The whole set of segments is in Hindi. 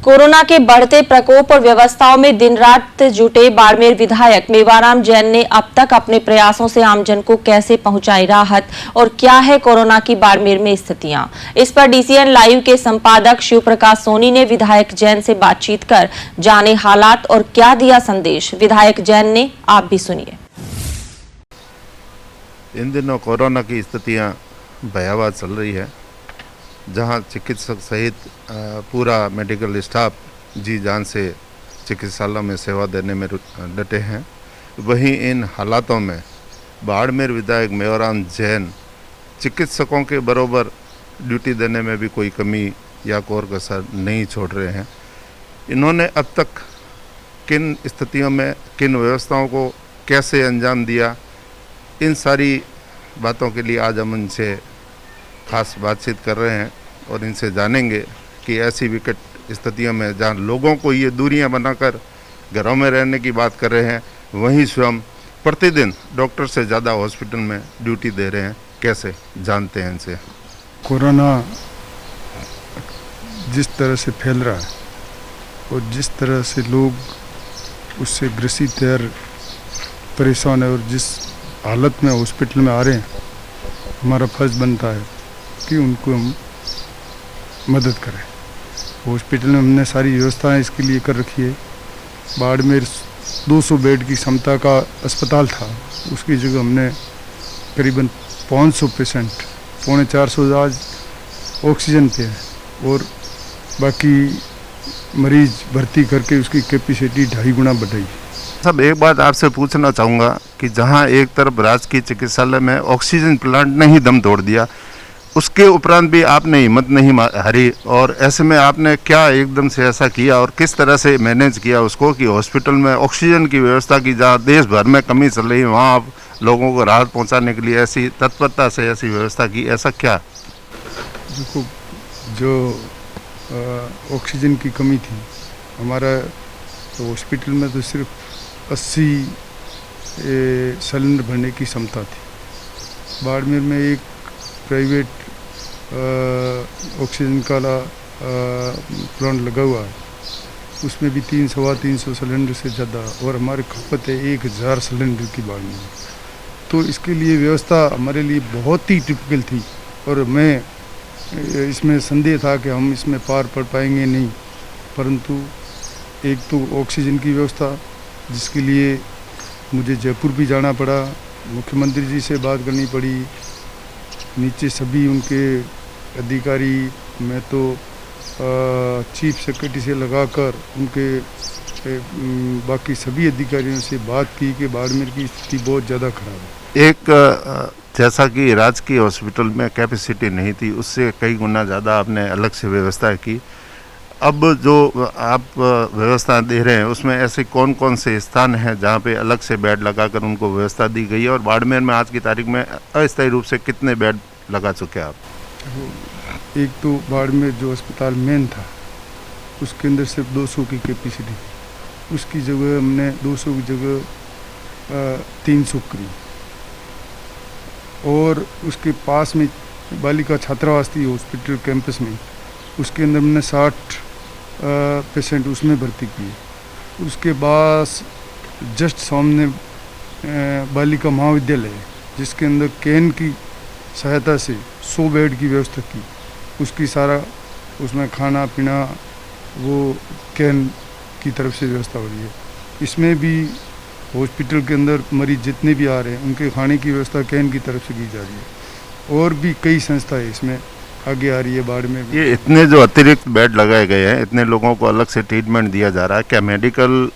कोरोना के बढ़ते प्रकोप और व्यवस्थाओं में दिन रात जुटे बाड़मेर विधायक मेवाराम जैन ने अब तक अपने प्रयासों से आमजन को कैसे पहुंचाई राहत और क्या है कोरोना की बाड़मेर में स्थितियां। इस पर डीसीएन लाइव के संपादक शिव प्रकाश सोनी ने विधायक जैन से बातचीत कर जाने हालात और क्या दिया संदेश। विधायक जैन ने, आप भी सुनिए। इन दिनों कोरोना की स्थितियां भयावह चल रही है, जहां चिकित्सक सहित पूरा मेडिकल स्टाफ जी जान से चिकित्सालय में सेवा देने में डटे हैं। वहीं इन हालातों में बाड़मेर विधायक मेवाराम जैन चिकित्सकों के बराबर ड्यूटी देने में भी कोई कमी या कोर कसर नहीं छोड़ रहे हैं। इन्होंने अब तक किन स्थितियों में किन व्यवस्थाओं को कैसे अंजाम दिया, इन सारी बातों के लिए आज हम इनसे खास बातचीत कर रहे हैं और इनसे जानेंगे कि ऐसी विकट स्थितियों में जहां लोगों को ये दूरियां बनाकर घरों में रहने की बात कर रहे हैं, वहीं स्वयं प्रतिदिन डॉक्टर से ज़्यादा हॉस्पिटल में ड्यूटी दे रहे हैं। कैसे जानते हैं इनसे। कोरोना जिस तरह से फैल रहा है और जिस तरह से लोग उससे ग्रसित है, परेशान है और जिस हालत में हॉस्पिटल में आ रहे हैं, हमारा फर्ज बनता है कि उनको हम मदद करें। हॉस्पिटल में हमने सारी व्यवस्थाएं इसके लिए कर रखी है। बाड़मेर 200 बेड की क्षमता का अस्पताल था, उसकी जगह हमने करीबन 500 पेशेंट, 350 आज ऑक्सीजन पे है और बाकी मरीज भर्ती करके उसकी कैपेसिटी 2.5 गुना बढ़ाई। सब एक बात आपसे पूछना चाहूँगा कि जहां एक तरफ राजकीय चिकित्सालय में ऑक्सीजन प्लांट ने ही दम तोड़ दिया, उसके उपरांत भी आपने हिम्मत नहीं हारी, और ऐसे में आपने क्या एकदम से ऐसा किया और किस तरह से मैनेज किया उसको कि हॉस्पिटल में ऑक्सीजन की व्यवस्था की, जहाँ देश भर में कमी चल रही है वहाँ आप लोगों को राहत पहुँचाने के लिए ऐसी तत्परता से ऐसी व्यवस्था की, ऐसा क्या? देखो, जो ऑक्सीजन की कमी थी हमारा तो हॉस्पिटल में तो सिर्फ 80 सिलेंडर भरने की क्षमता थी। बाड़मेर में एक प्राइवेट ऑक्सीजन का प्लांट लगा हुआ है, उसमें भी 300-350 सिलेंडर से ज़्यादा, और हमारी खपत है 1000 सिलेंडर की बाड़मेर में। तो इसके लिए व्यवस्था हमारे लिए बहुत ही टिपिकल थी और मैं इसमें संदेह था कि हम इसमें पार पड़ पाएंगे नहीं, परंतु एक तो ऑक्सीजन की व्यवस्था जिसके लिए मुझे जयपुर भी जाना पड़ा, मुख्यमंत्री जी से बात करनी पड़ी, नीचे सभी उनके अधिकारी, मैं तो चीफ सेक्रेटरी से लगाकर उनके बाकी सभी अधिकारियों से बात की कि बाड़मेर की स्थिति बहुत ज़्यादा खराब है। एक जैसा कि राजकीय हॉस्पिटल में कैपेसिटी नहीं थी, उससे कई गुना ज़्यादा आपने अलग से व्यवस्था की। अब जो आप व्यवस्था दे रहे हैं उसमें ऐसे कौन कौन से स्थान हैं जहाँ पे अलग से बेड लगाकर उनको व्यवस्था दी गई है, और बाड़मेर में आज की तारीख में अस्थायी रूप से कितने बेड लगा चुके हैं आप? एक तो बाड़मेर जो अस्पताल मेन था उसके अंदर सिर्फ 200 की कैपेसिटी थी, उसकी जगह हमने 200 की जगह 300 करी, और उसके पास में बालिका छात्रावास थी हॉस्पिटल कैंपस में, उसके अंदर हमने 60 पेशेंट उसमें भर्ती किए। उसके बाद जस्ट सामने बालिका महाविद्यालय है जिसके अंदर कैन की सहायता से 100 बेड की व्यवस्था की, उसकी सारा उसमें खाना पीना वो कैन की तरफ से व्यवस्था हो रही है। इसमें भी हॉस्पिटल के अंदर मरीज जितने भी आ रहे हैं उनके खाने की व्यवस्था कैन की तरफ से की जा रही है, और भी कई संस्थाएं इसमें आगे आ रही है। बाड़मेर में ये इतने जो अतिरिक्त बेड लगाए गए हैं, इतने लोगों को अलग से ट्रीटमेंट दिया जा रहा है, क्या मेडिकल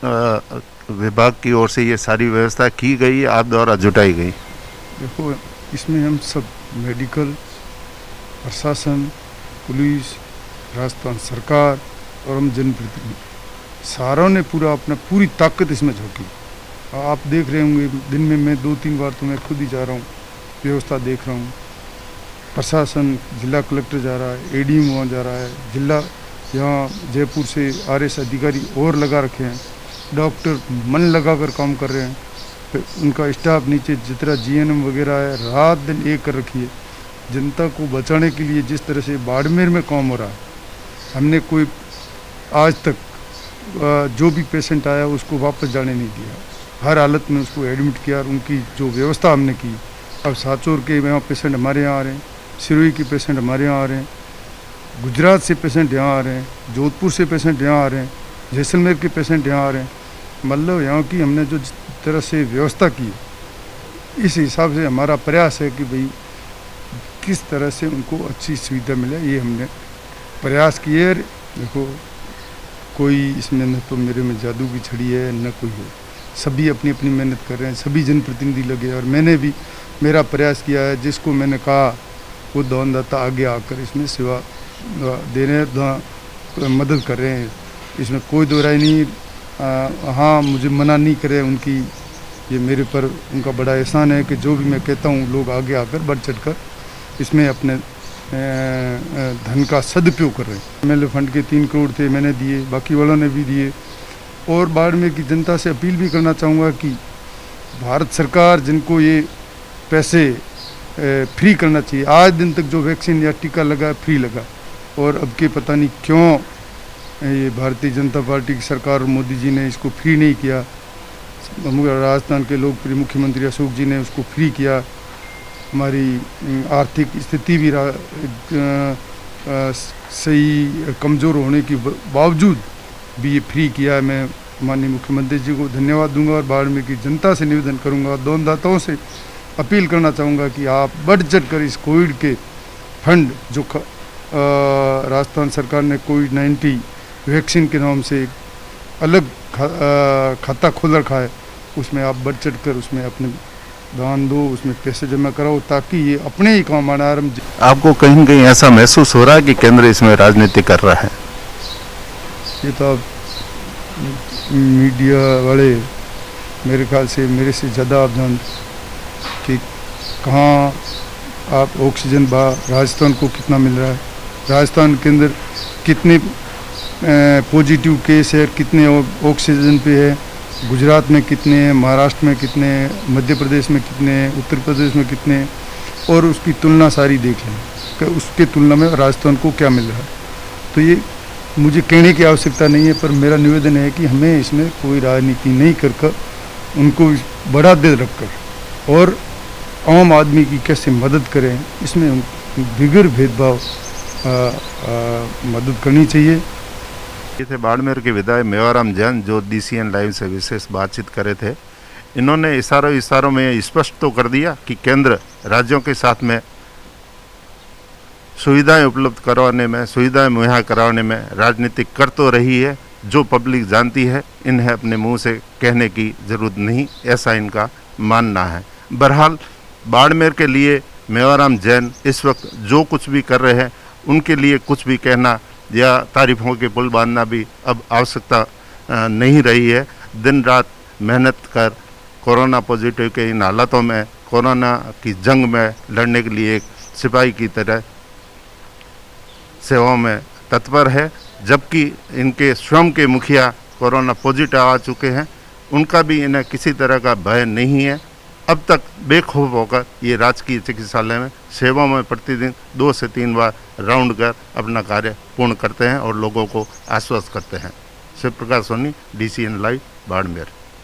विभाग की ओर से ये सारी व्यवस्था की गई, आप द्वारा जुटाई गई? देखो, इसमें हम सब मेडिकल, प्रशासन, पुलिस, राजस्थान सरकार और हम जनप्रतिनिधि सारों ने पूरी ताकत इसमें झोंकी। आप देख रहे होंगे दिन में मैं 2-3 बार तो मैं खुद ही जा रहा हूँ, व्यवस्था देख रहा हूँ। प्रशासन, जिला कलेक्टर जा रहा है, एडीएम वहाँ जा रहा है, जिला यहाँ जयपुर से आरएस अधिकारी और लगा रखे हैं, डॉक्टर मन लगाकर काम कर रहे हैं, फिर उनका स्टाफ नीचे जितना जीएनएम वगैरह है रात दिन एक कर रखी है। जनता को बचाने के लिए जिस तरह से बाड़मेर में काम हो रहा है, हमने कोई आज तक जो भी पेशेंट आया उसको वापस जाने नहीं दिया, हर हालत में उसको एडमिट किया और उनकी जो व्यवस्था हमने की। अब साचौर के यहाँ पेशेंट हमारे यहाँ आ रहे हैं, सिरोही के पेशेंट हमारे यहाँ आ रहे हैं, गुजरात से पेशेंट यहाँ आ रहे हैं, जोधपुर से पेशेंट यहाँ आ रहे हैं, जैसलमेर के पेशेंट यहाँ आ रहे हैं। मतलब यहाँ की हमने जो जिस तरह से व्यवस्था की, इस हिसाब से हमारा प्रयास है कि भाई किस तरह से उनको अच्छी सुविधा मिले, ये हमने प्रयास किए। देखो कोई इसमें न तो मेरे में जादू की छड़ी है न कोई है, सभी अपनी अपनी मेहनत कर रहे हैं, सभी जनप्रतिनिधि लगे और मैंने भी मेरा प्रयास किया है। जिसको मैंने कहा वो दानदाता आगे आकर इसमें सेवा दे रहे हैं, मदद कर रहे हैं, इसमें कोई दो राय नहीं। हाँ, मुझे मना नहीं करे उनकी, ये मेरे पर उनका बड़ा एहसान है कि जो भी मैं कहता हूँ लोग आगे आकर बढ़ चढ़ कर इसमें अपने धन का सदुपयोग कर रहे हैं। MLA फंड के 3 करोड़ थे, मैंने दिए, बाकी वालों ने भी दिए। और बाड़मेर की जनता से अपील भी करना चाहूँगा कि भारत सरकार जिनको ये पैसे फ्री करना चाहिए, आज दिन तक जो वैक्सीन या टीका लगा फ्री लगा, और अब के पता नहीं क्यों ये भारतीय जनता पार्टी की सरकार मोदी जी ने इसको फ्री नहीं किया। राजस्थान के लोकप्रिय मुख्यमंत्री अशोक जी ने उसको फ्री किया। हमारी आर्थिक स्थिति भी सही कमज़ोर होने के बावजूद भी ये फ्री किया है। मैं माननीय मुख्यमंत्री जी को धन्यवाद दूंगा और बाड़मेर की जनता से निवेदन करूंगा, दानदाताओं से अपील करना चाहूँगा कि आप बढ़ चढ़ कर इस कोविड के फंड जो राजस्थान सरकार ने कोविड-19 वैक्सीन के नाम से अलग खाता खोल रखा है, उसमें आप बढ़ चढ़ कर उसमें अपने दान दो, उसमें पैसे जमा कराओ ताकि ये अपने ही काम आना। आपको कहीं न कहीं ऐसा महसूस हो रहा है कि केंद्र इसमें राजनीति कर रहा है? ये तो आप मीडिया वाले मेरे ख्याल से मेरे से ज़्यादा आप जानते कि कहाँ आप ऑक्सीजन राजस्थान को कितना मिल रहा है, राजस्थान के अंदर कितने पॉजिटिव केस है, कितने ऑक्सीजन पे है, गुजरात में कितने हैं, महाराष्ट्र में कितने हैं, मध्य प्रदेश में कितने हैं, उत्तर प्रदेश में कितने हैं, और उसकी तुलना सारी देख लें कि उसके तुलना में राजस्थान को क्या मिल रहा है। तो ये मुझे कहने की आवश्यकता नहीं है, पर मेरा निवेदन है कि हमें इसमें कोई राजनीति नहीं कर उनको बड़ा दे रखकर और आम आदमी की कैसे मदद करें, इसमें बिगड़ भेदभाव मदद करनी चाहिए। ये थे बाड़मेर के विधायक मेवाराम जैन जो DCN लाइव से विशेष बातचीत कर रहे थे। इन्होंने इशारों में स्पष्ट तो कर दिया कि केंद्र राज्यों के साथ में सुविधाएं उपलब्ध करवाने में, सुविधाएं मुहैया कराने में राजनीति कर तो रही है, जो पब्लिक जानती है, इन्हें अपने मुंह से कहने की ज़रूरत नहीं, ऐसा इनका मानना है। बहरहाल बाड़मेर के लिए मेवाराम जैन इस वक्त जो कुछ भी कर रहे हैं, उनके लिए कुछ भी कहना या तारीफों के पुल बांधना भी अब आवश्यकता नहीं रही है। दिन रात मेहनत कर कोरोना पॉजिटिव के इन हालातों में, कोरोना की जंग में लड़ने के लिए एक सिपाही की तरह सेवाओं में तत्पर है। जबकि इनके स्वयं के मुखिया कोरोना पॉजिटिव आ चुके हैं, उनका भी इन्हें किसी तरह का भय नहीं है। अब तक बेखौफ होकर ये राजकीय चिकित्सालय में सेवा में प्रतिदिन 2 से 3 बार राउंड कर अपना कार्य पूर्ण करते हैं और लोगों को आश्वस्त करते हैं। Shiv Prakash Soni, DCN live, Barmer.